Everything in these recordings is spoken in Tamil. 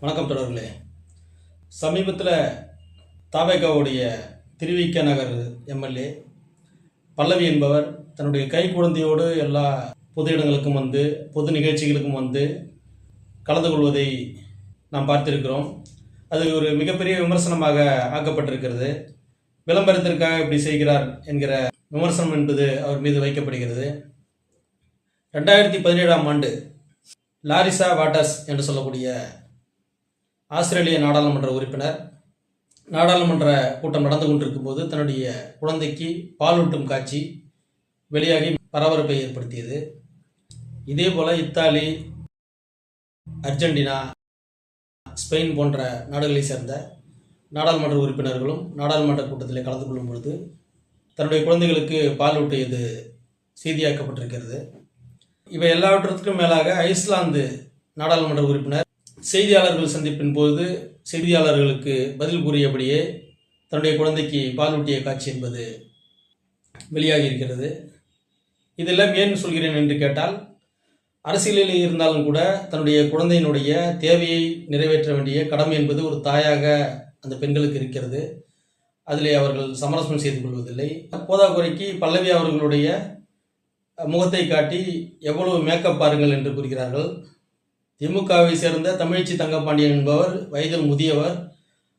வணக்கம் தொடர்களே. சமீபத்தில் தாவேகாவுடைய திருவிக நகர் எம்எல்ஏ பல்லவி என்பவர் தன்னுடைய கை குழந்தையோடு எல்லா பொது இடங்களுக்கும் வந்து பொது நிகழ்ச்சிகளுக்கும் வந்து கலந்து கொள்வதை நாம் பார்த்திருக்கிறோம். அது ஒரு மிகப்பெரிய விமர்சனமாக ஆக்கப்பட்டிருக்கிறது. விளம்பரத்திற்காக இப்படி செய்கிறார் என்கிற விமர்சனம் என்பது அவர் மீது வைக்கப்படுகிறது. 2017ஆம் ஆண்டு லாரிசா வாட்டர்ஸ் என்று சொல்லக்கூடிய ஆஸ்திரேலிய நாடாளுமன்ற உறுப்பினர் நாடாளுமன்ற கூட்டம் நடந்து கொண்டிருக்கும் போது தன்னுடைய குழந்தைக்கு பாலூட்டும் காட்சி வெளியாகி பரபரப்பை ஏற்படுத்தியது. இதே போல இத்தாலி, அர்ஜென்டினா, ஸ்பெயின் போன்ற நாடுகளை சேர்ந்த நாடாளுமன்ற உறுப்பினர்களும் நாடாளுமன்ற கூட்டத்தில் கலந்து கொள்ளும் பொழுது தன்னுடைய குழந்தைகளுக்கு பாலூட்டியது செய்தியாக்கப்பட்டிருக்கிறது. இவை எல்லாவற்றிற்கும் மேலாக ஐஸ்லாந்து நாடாளுமன்ற உறுப்பினர் செய்தியாளர்கள் சந்திப்பின் போது செய்தியாளர்களுக்கு பதில் கூறியபடியே தன்னுடைய குழந்தைக்கு பாலூட்டிய காட்சி என்பது வெளியாகி இருக்கிறது. இதெல்லாம் ஏன் சொல்கிறேன் என்று கேட்டால், அரசியலில் இருந்தாலும் கூட தன்னுடைய குழந்தையினுடைய தேவையை நிறைவேற்ற வேண்டிய கடமை என்பது ஒரு தாயாக அந்த பெண்களுக்கு இருக்கிறது. அதிலே அவர்கள் சமரசம் செய்து கொள்வதில்லை. போதாக்குறைக்கு பல்லவி அவர்களுடைய முகத்தை காட்டி எவ்வளவு மேக்கப் பாருங்கள் என்று கூறுகிறார்கள். திமுகவை சேர்ந்த தமிழ்ச்சி தங்கப்பாண்டியன் என்பவர் வயதில் முதியவர்,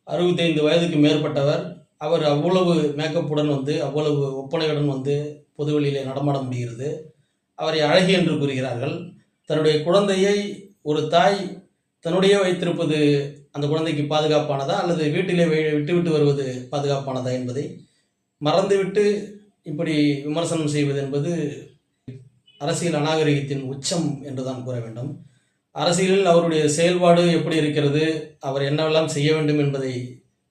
65 வயதுக்கு மேற்பட்டவர். அவர் அவ்வளவு மேக்கப்புடன் வந்து அவ்வளவு ஒப்பனையுடன் வந்து பொதுவெளியிலே நடமாட முடிகிறது. அவரை அழகி என்று கூறுகிறார்கள். தன்னுடைய குழந்தையை ஒரு தாய் தன்னுடைய வைத்திருப்பது அந்த குழந்தைக்கு பாதுகாப்பானதா அல்லது வீட்டிலே விட்டுவிட்டு வருவது பாதுகாப்பானதா என்பதை மறந்துவிட்டு இப்படி விமர்சனம் செய்வது என்பது அரசியல் அநாகரிகத்தின் உச்சம் என்றுதான் கூற வேண்டும். அரசியலில் அவருடைய செயல்பாடு எப்படி இருக்கிறது, அவர் என்னவெல்லாம் செய்ய வேண்டும் என்பதை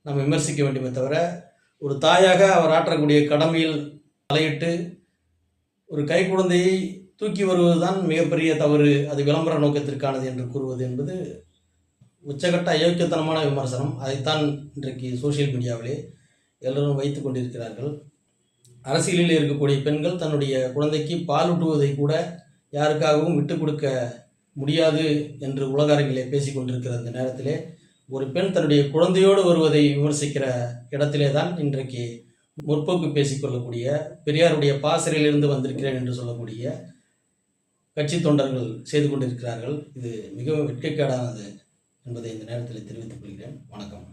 நாம் விமர்சிக்க வேண்டுமே தவிர, ஒரு தாயாக அவர் ஆற்றக்கூடிய கடமையில் தலையிட்டு ஒரு கை குழந்தையை தூக்கி வருவதுதான் மிகப்பெரிய தவறு, அது விளம்பர நோக்கத்திற்கானது என்று கூறுவது என்பது உச்சகட்ட அயோக்கியத்தனமான விமர்சனம். அதைத்தான் இன்றைக்கு சோசியல் மீடியாவிலே எல்லோரும் வைத்து கொண்டிருக்கிறார்கள். அரசியலில் இருக்கக்கூடிய பெண்கள் தன்னுடைய குழந்தைக்கு பாலூட்டுவதை கூட யாருக்காகவும் விட்டு கொடுக்க முடியாது என்று உலக அரங்கிலே பேசிக்கொண்டிருக்கிற இந்த நேரத்திலே ஒரு பெண் தன்னுடைய குழந்தையோடு வருவதை விமர்சிக்கிற இடத்திலே தான் இன்றைக்கு முற்போக்கு பேசிக்கொள்ளக்கூடிய, பெரியாருடைய பாசறையிலிருந்து வந்திருக்கிறேன் என்று சொல்லக்கூடிய கட்சி தொண்டர்கள் செய்து கொண்டிருக்கிறார்கள். இது மிகவும் வெட்கக்கேடானது என்பதை இந்த நேரத்தில் தெரிவித்துக் கொள்கிறேன். வணக்கம்.